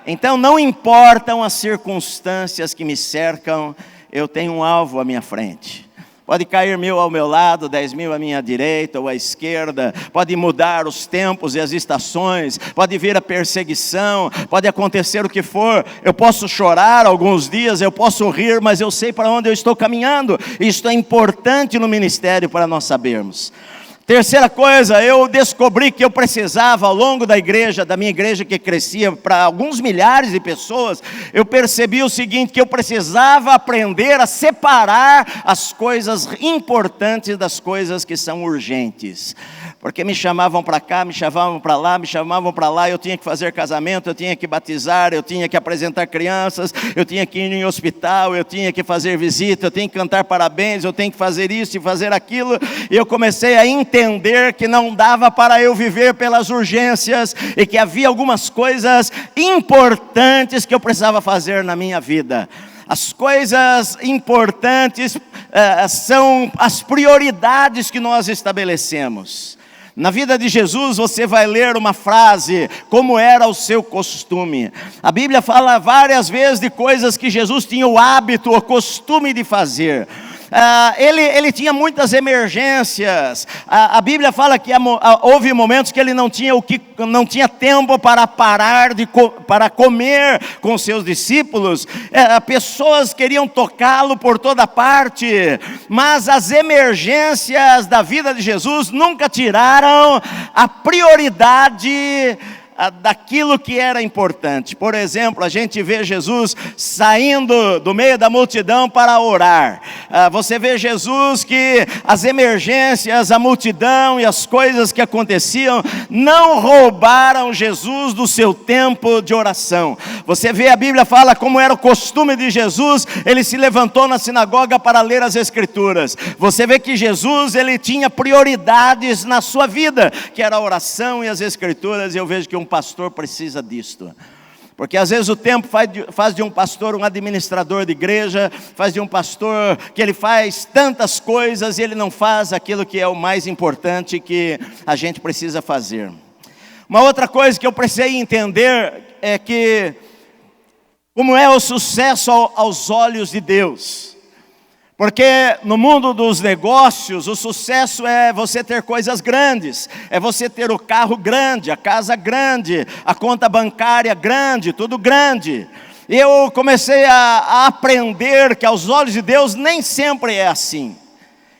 Então não importam as circunstâncias que me cercam, eu tenho um alvo à minha frente. Pode cair 1000 ao meu lado, 10.000 à minha direita ou à esquerda, pode mudar os tempos e as estações, pode vir a perseguição, pode acontecer o que for. Eu posso chorar alguns dias, eu posso rir, mas eu sei para onde eu estou caminhando. Isto é importante no ministério para nós sabermos. Terceira coisa, eu descobri que eu precisava, ao longo da minha igreja que crescia para alguns milhares de pessoas, eu percebi o seguinte, que eu precisava aprender a separar as coisas importantes das coisas que são urgentes. Porque me chamavam para cá, me chamavam para lá, eu tinha que fazer casamento, eu tinha que batizar, eu tinha que apresentar crianças, eu tinha que ir em hospital, eu tinha que fazer visita, eu tinha que cantar parabéns, eu tenho que fazer isso e fazer aquilo, e eu comecei a entender que não dava para eu viver pelas urgências, e que havia algumas coisas importantes que eu precisava fazer na minha vida. As coisas importantes são as prioridades que nós estabelecemos. Na vida de Jesus você vai ler uma frase, como era o seu costume. A Bíblia fala várias vezes de coisas que Jesus tinha o hábito, o costume de fazer. Ele tinha muitas emergências. A Bíblia fala que houve momentos que ele não tinha tempo para parar para comer com seus discípulos. Pessoas queriam tocá-lo por toda parte, mas as emergências da vida de Jesus nunca tiraram a prioridade daquilo que era importante. Por exemplo, a gente vê Jesus saindo do meio da multidão para orar. Você vê Jesus que as emergências, a multidão e as coisas que aconteciam não roubaram Jesus do seu tempo de oração. Você vê, a Bíblia fala como era o costume de Jesus, ele se levantou na sinagoga para ler as Escrituras. Você vê que Jesus, ele tinha prioridades na sua vida, que era a oração e as Escrituras, e eu vejo que um pastor precisa disto. Porque às vezes o tempo faz de um pastor um administrador de igreja, faz de um pastor que ele faz tantas coisas e ele não faz aquilo que é o mais importante que a gente precisa fazer. Uma outra coisa que eu precisei entender é que como é o sucesso aos olhos de Deus. Porque no mundo dos negócios, o sucesso é você ter coisas grandes, é você ter o carro grande, a casa grande, a conta bancária grande, tudo grande. E eu comecei a aprender que aos olhos de Deus nem sempre é assim.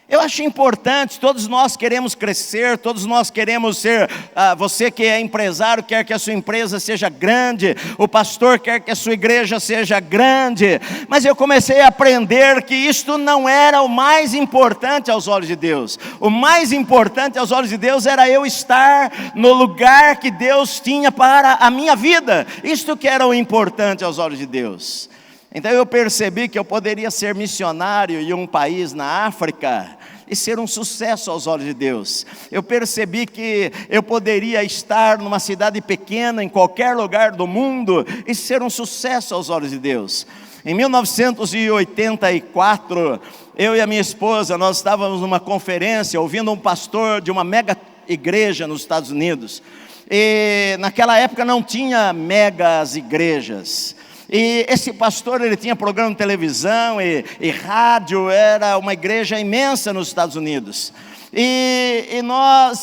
Eu acho importante, todos nós queremos crescer, todos nós queremos ser, você que é empresário quer que a sua empresa seja grande, o pastor quer que a sua igreja seja grande, mas eu comecei a aprender que isto não era o mais importante aos olhos de Deus. O mais importante aos olhos de Deus era eu estar no lugar que Deus tinha para a minha vida, isto que era o importante aos olhos de Deus. Então eu percebi que eu poderia ser missionário em um país na África e ser um sucesso aos olhos de Deus. Eu percebi que eu poderia estar numa cidade pequena, em qualquer lugar do mundo, e ser um sucesso aos olhos de Deus. Em 1984, eu e a minha esposa, nós estávamos numa conferência, ouvindo um pastor de uma mega igreja nos Estados Unidos. E naquela época não tinha megas igrejas. E esse pastor, ele tinha programa de televisão e rádio, era uma igreja imensa nos Estados Unidos.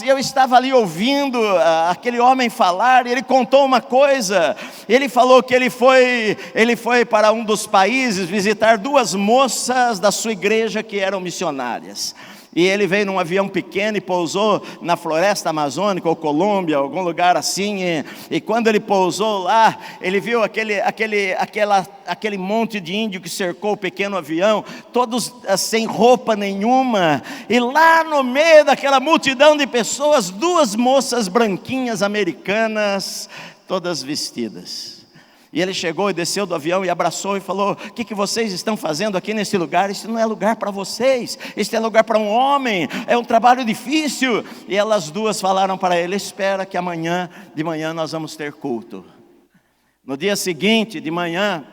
Eu estava ali ouvindo aquele homem falar, e ele contou uma coisa. Ele falou que ele foi para um dos países visitar 2 moças da sua igreja que eram missionárias. E ele veio num avião pequeno e pousou na floresta amazônica ou Colômbia, algum lugar assim. E quando ele pousou lá, ele viu aquele monte de índio que cercou o pequeno avião, todos sem roupa nenhuma. E lá no meio daquela multidão de pessoas, 2 moças branquinhas americanas, todas vestidas. E ele chegou e desceu do avião e abraçou e falou: o que vocês estão fazendo aqui nesse lugar? Isso não é lugar para vocês, isso é lugar para um homem, é um trabalho difícil. E elas 2 falaram para ele: espera que amanhã de manhã nós vamos ter culto. No dia seguinte de manhã,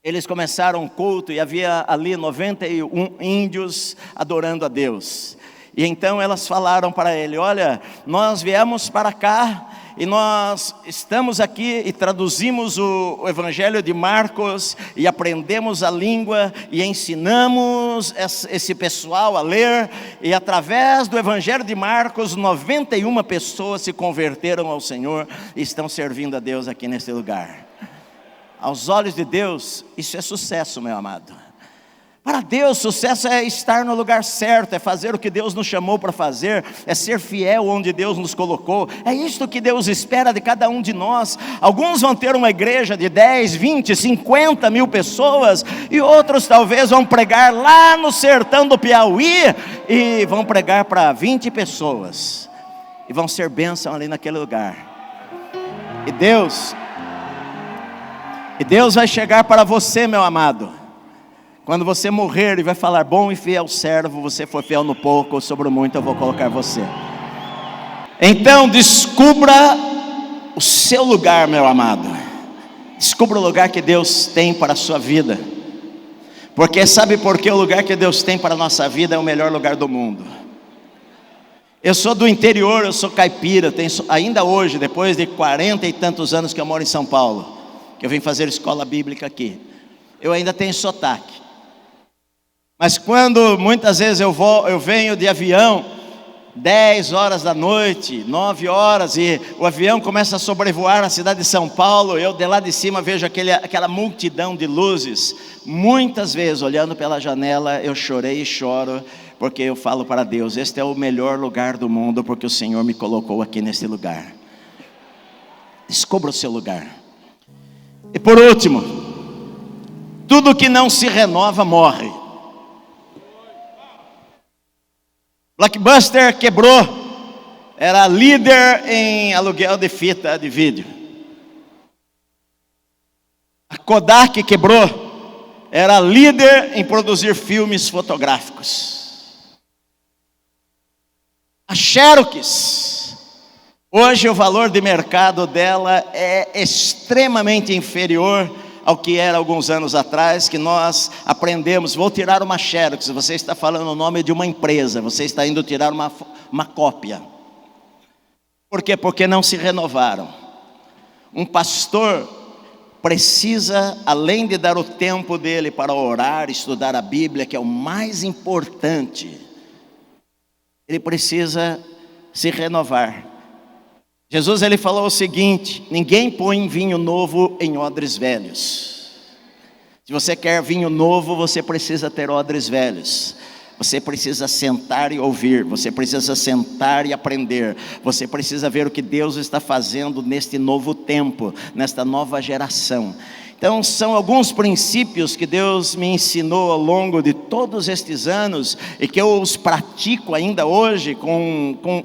eles começaram o culto e havia ali 91 índios adorando a Deus. E então elas falaram para ele: olha, nós viemos para cá e nós estamos aqui e traduzimos o Evangelho de Marcos e aprendemos a língua e ensinamos esse pessoal a ler, e através do Evangelho de Marcos 91 pessoas se converteram ao Senhor e estão servindo a Deus aqui nesse lugar. Aos olhos de Deus, isso é sucesso, meu amado. Para Deus, sucesso é estar no lugar certo, é fazer o que Deus nos chamou para fazer, é ser fiel onde Deus nos colocou. É isto que Deus espera de cada um de nós. Alguns vão ter uma igreja de 10, 20, 50 mil pessoas, e outros talvez vão pregar lá no sertão do Piauí, e vão pregar para 20 pessoas, e vão ser bênção ali naquele lugar. E Deus vai chegar para você, meu amado. Quando você morrer, Ele vai falar: bom e fiel servo, você foi fiel no pouco, sobre o muito eu vou colocar você. Então descubra o seu lugar, meu amado. Descubra o lugar que Deus tem para a sua vida. Porque sabe por que o lugar que Deus tem para a nossa vida é o melhor lugar do mundo? Eu sou do interior, eu sou caipira, ainda hoje, depois de 40 e tantos anos que eu moro em São Paulo, que eu vim fazer escola bíblica aqui, eu ainda tenho sotaque. Mas quando muitas vezes eu venho de avião, 10 horas da noite, 9 horas, e o avião começa a sobrevoar a cidade de São Paulo, eu de lá de cima vejo aquela multidão de luzes. Muitas vezes, olhando pela janela, eu chorei e choro, porque eu falo para Deus: este é o melhor lugar do mundo, porque o Senhor me colocou aqui nesse lugar. Descubra o seu lugar. E por último, tudo que não se renova morre. Blockbuster quebrou, era líder em aluguel de fita de vídeo. A Kodak quebrou, era líder em produzir filmes fotográficos. A Xerox, hoje o valor de mercado dela é extremamente inferior ao que era alguns anos atrás, que nós aprendemos. Vou tirar uma Xerox, você está falando o nome de uma empresa, você está indo tirar uma cópia. Por quê? Porque não se renovaram. Um pastor precisa, além de dar o tempo dele para orar, estudar a Bíblia, que é o mais importante, ele precisa se renovar. Jesus, ele falou o seguinte: ninguém põe vinho novo em odres velhos. Se você quer vinho novo, você precisa ter odres velhos. Você precisa sentar e ouvir, você precisa sentar e aprender, você precisa ver o que Deus está fazendo neste novo tempo, nesta nova geração. Então são alguns princípios que Deus me ensinou ao longo de todos estes anos e que eu os pratico ainda hoje,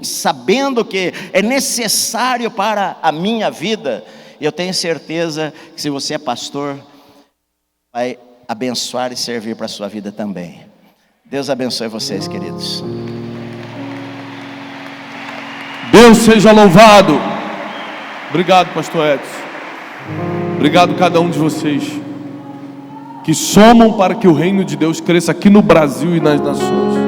sabendo que é necessário para a minha vida. E eu tenho certeza que se você é pastor, vai abençoar e servir para a sua vida também. Deus abençoe vocês, queridos. Deus seja louvado. Obrigado, pastor Edson. Obrigado a cada um de vocês que somam para que o reino de Deus cresça aqui no Brasil e nas nações.